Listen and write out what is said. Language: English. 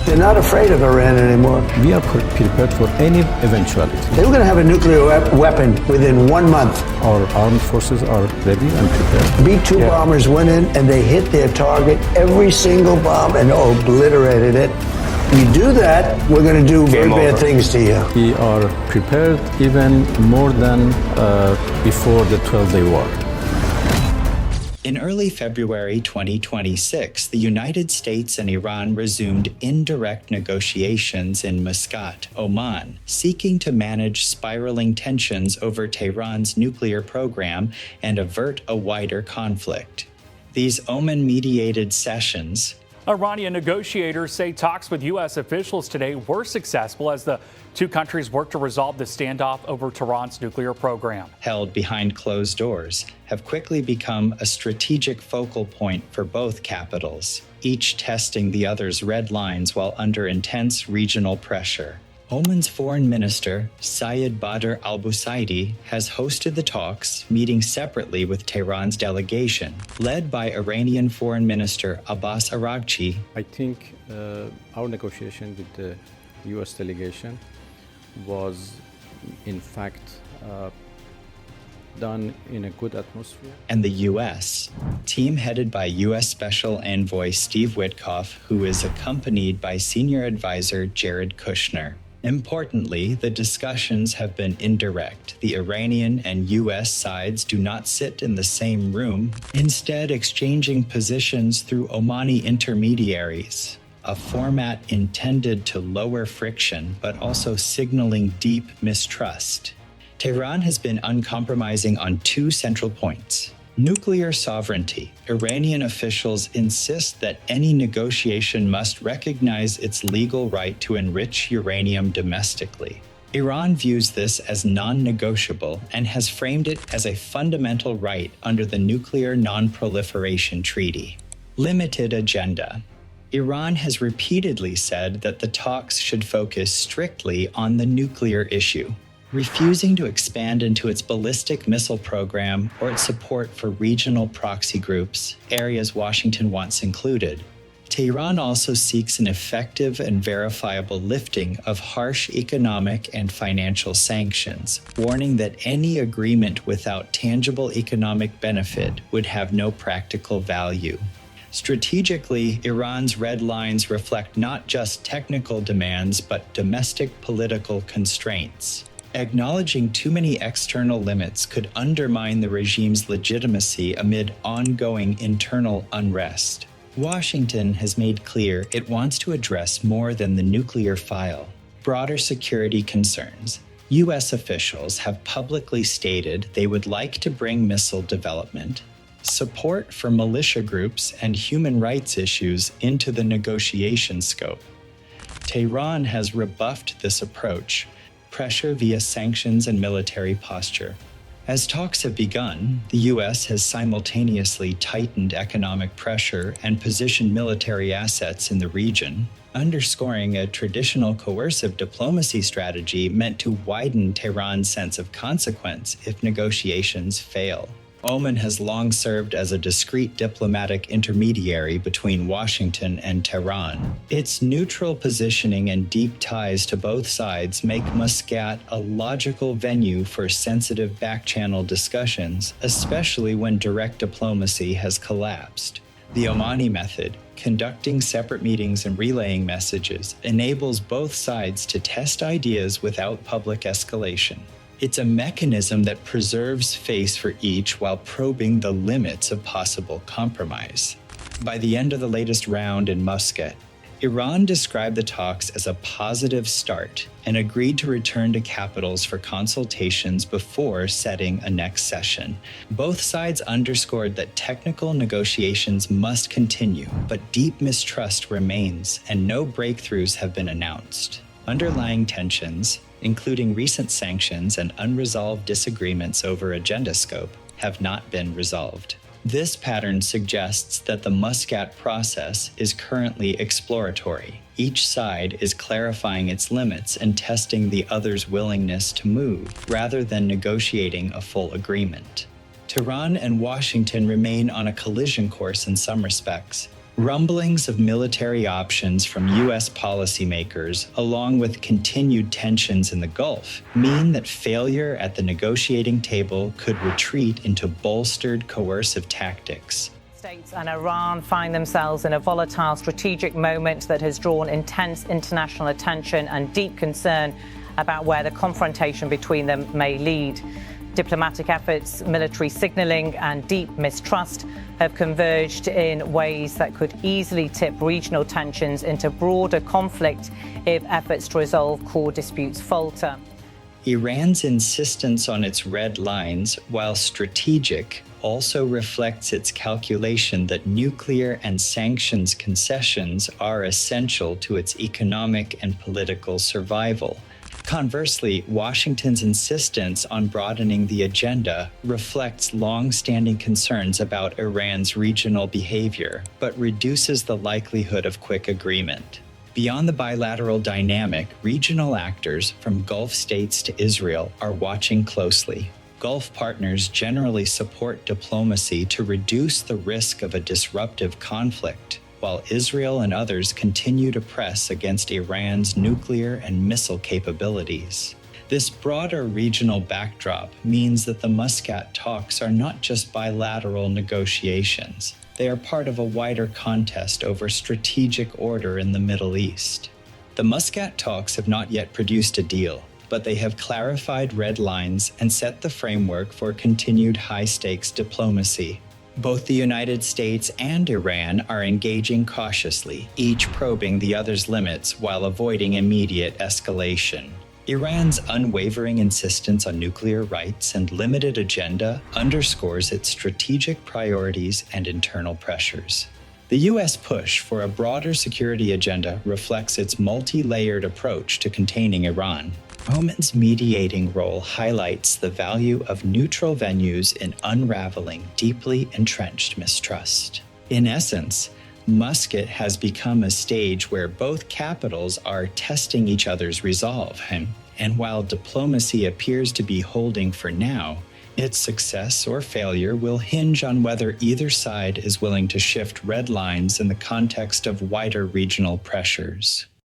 They're not afraid of Iran anymore. We are prepared for any eventuality. They were going to have a nuclear weapon within 1 month. Our armed forces are ready and prepared. B-2 bombers went in and they hit their target, every single bomb, and obliterated it. You do that, we're going to do very bad things to you. We are prepared even more than before the 12-day war. In early February 2026, the United States and Iran resumed indirect negotiations in Muscat, Oman, seeking to manage spiraling tensions over Tehran's nuclear program and avert a wider conflict. These Oman-mediated sessions Iranian negotiators say talks with U.S. officials today were successful as the two countries work to resolve the standoff over Tehran's nuclear program. held behind closed doors have quickly become a strategic focal point for both capitals, each testing the other's red lines while under intense regional pressure. Oman's foreign minister, Sayed Badr al-Busaidi, has hosted the talks, meeting separately with Tehran's delegation, led by Iranian Foreign Minister Abbas Araghchi. I think our negotiation with the U.S. delegation was, in fact, done in a good atmosphere. And the U.S., team headed by U.S. Special Envoy Steve Witkoff, who is accompanied by Senior Advisor Jared Kushner. Importantly, the discussions have been indirect. The Iranian and U.S. sides do not sit in the same room, instead exchanging positions through Omani intermediaries, a format intended to lower friction but also signaling deep mistrust. Tehran has been uncompromising on two central points. Nuclear sovereignty. Iranian officials insist that any negotiation must recognize its legal right to enrich uranium domestically. Iran views this as non-negotiable and has framed it as a fundamental right under the Nuclear Non-Proliferation Treaty. Limited agenda. Iran has repeatedly said that the talks should focus strictly on the nuclear issue, refusing to expand into its ballistic missile program or its support for regional proxy groups, areas Washington wants included. Tehran also seeks an effective and verifiable lifting of harsh economic and financial sanctions, warning that any agreement without tangible economic benefit would have no practical value. Strategically, Iran's red lines reflect not just technical demands, but domestic political constraints. Acknowledging too many external limits could undermine the regime's legitimacy amid ongoing internal unrest. Washington has made clear it wants to address more than the nuclear file. Broader security concerns. U.S. officials have publicly stated they would like to bring missile development, support for militia groups, and human rights issues into the negotiation scope. Tehran has rebuffed this approach, pressure via sanctions and military posture. As talks have begun, the U.S. has simultaneously tightened economic pressure and positioned military assets in the region, underscoring a traditional coercive diplomacy strategy meant to widen Tehran's sense of consequence if negotiations fail. Oman has long served as a discreet diplomatic intermediary between Washington and Tehran. Its neutral positioning and deep ties to both sides make Muscat a logical venue for sensitive back-channel discussions, especially when direct diplomacy has collapsed. The Omani method, conducting separate meetings and relaying messages, enables both sides to test ideas without public escalation. It's a mechanism that preserves face for each while probing the limits of possible compromise. By the end of the latest round in Muscat, Iran described the talks as a positive start and agreed to return to capitals for consultations before setting a next session. Both sides underscored that technical negotiations must continue, but deep mistrust remains and no breakthroughs have been announced. Underlying tensions, including recent sanctions and unresolved disagreements over agenda scope, have not been resolved. This pattern suggests that the Muscat process is currently exploratory. Each side is clarifying its limits and testing the other's willingness to move, rather than negotiating a full agreement. Tehran and Washington remain on a collision course in some respects. Rumblings of military options from U.S. policymakers, along with continued tensions in the Gulf, mean that failure at the negotiating table could retreat into bolstered coercive tactics. States and Iran find themselves in a volatile strategic moment that has drawn intense international attention and deep concern about where the confrontation between them may lead. Diplomatic efforts, military signaling, and deep mistrust have converged in ways that could easily tip regional tensions into broader conflict if efforts to resolve core disputes falter. Iran's insistence on its red lines, while strategic, also reflects its calculation that nuclear and sanctions concessions are essential to its economic and political survival. Conversely, Washington's insistence on broadening the agenda reflects long-standing concerns about Iran's regional behavior, but reduces the likelihood of quick agreement. Beyond the bilateral dynamic, regional actors, from Gulf states to Israel, are watching closely. Gulf partners generally support diplomacy to reduce the risk of a disruptive conflict, while Israel and others continue to press against Iran's nuclear and missile capabilities. This broader regional backdrop means that the Muscat talks are not just bilateral negotiations. They are part of a wider contest over strategic order in the Middle East. The Muscat talks have not yet produced a deal, but they have clarified red lines and set the framework for continued high-stakes diplomacy. Both the United States and Iran are engaging cautiously, each probing the other's limits while avoiding immediate escalation. Iran's unwavering insistence on nuclear rights and limited agenda underscores its strategic priorities and internal pressures. The U.S. push for a broader security agenda reflects its multi-layered approach to containing Iran. Oman's mediating role highlights the value of neutral venues in unraveling deeply entrenched mistrust. In essence, Muscat has become a stage where both capitals are testing each other's resolve, and while diplomacy appears to be holding for now, its success or failure will hinge on whether either side is willing to shift red lines in the context of wider regional pressures.